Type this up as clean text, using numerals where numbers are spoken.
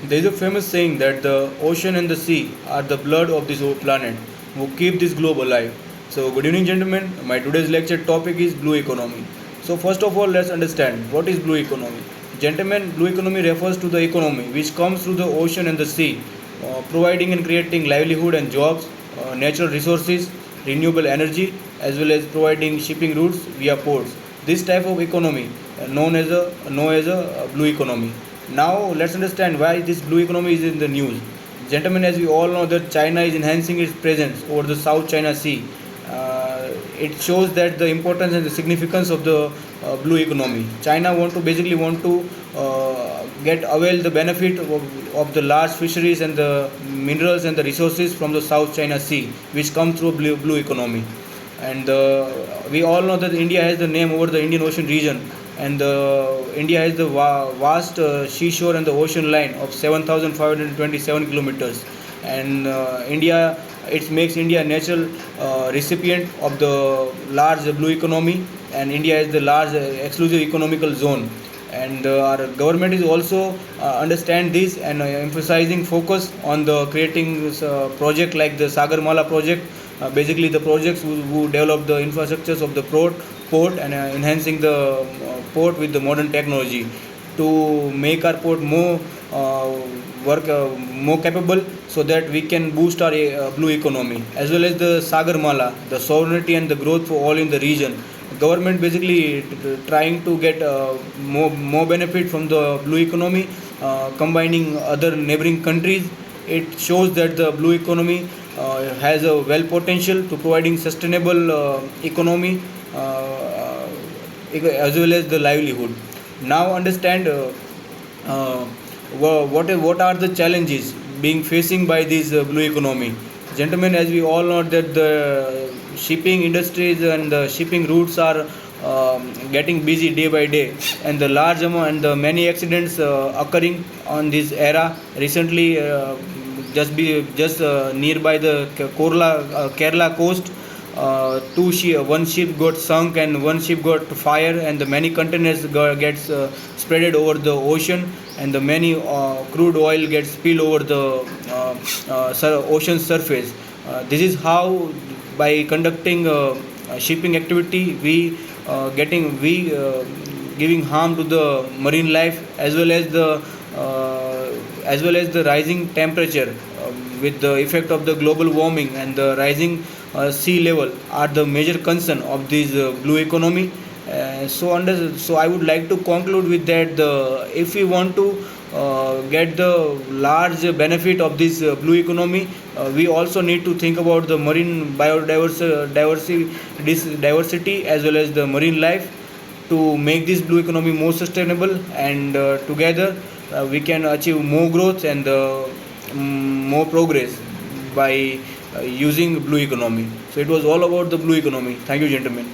There is a famous saying that the ocean and the sea are the blood of this whole planet who keep this globe alive. So, good evening, gentlemen. My today's lecture topic is blue economy. So, first of all, let's understand what is blue economy. Gentlemen, blue economy refers to the economy which comes through the ocean and the sea, providing and creating livelihood and jobs, natural resources, renewable energy, as well as providing shipping routes via ports. This type of economy known as a blue economy. Now let's understand why this blue economy is in the news. Gentlemen, as we all know that China is enhancing its presence over the South China Sea. It shows that the importance and the significance of the blue economy. China want to get avail the benefit of the large fisheries and the minerals and the resources from the South China Sea, which come through blue economy. And we all know that India has the name over the Indian Ocean region, and India has the vast seashore and the ocean line of 7,527 kilometers. And India, it makes India a natural recipient of the large blue economy, and India is the large exclusive economical zone. And our government is also understand this and emphasizing focus on the creating project like the Sagarmala project. Basically, the projects who develop the infrastructures of the port and enhancing the port with the modern technology to make our port more more capable, so that we can boost our blue economy, as well as the Sagarmala, the sovereignty and the growth for all in the region. Government basically trying to get more benefit from the blue economy, combining other neighboring countries. It shows that the blue economy has a well potential to providing sustainable economy, as well as the livelihood. Now understand uh, what are the challenges being facing by this blue economy. Gentlemen, as we all know that the shipping industries and the shipping routes are getting busy day by day, and the large amount and the many accidents occurring on this era recently, just nearby the Kerala coast. One ship got sunk and one ship got fire, and the many containers gets spreaded over the ocean, and the many crude oil gets spilled over the ocean surface. This is how, by conducting shipping activity, we giving harm to the marine life, as well as the rising temperature, with the effect of the global warming and the rising sea level are the major concern of this blue economy. So I would like to conclude with that, if we want to get the large benefit of this blue economy, we also need to think about the marine diversity as well as the marine life, to make this blue economy more sustainable, and together we can achieve more growth and more progress by using blue economy. So it was all about the blue economy. Thank you, gentlemen.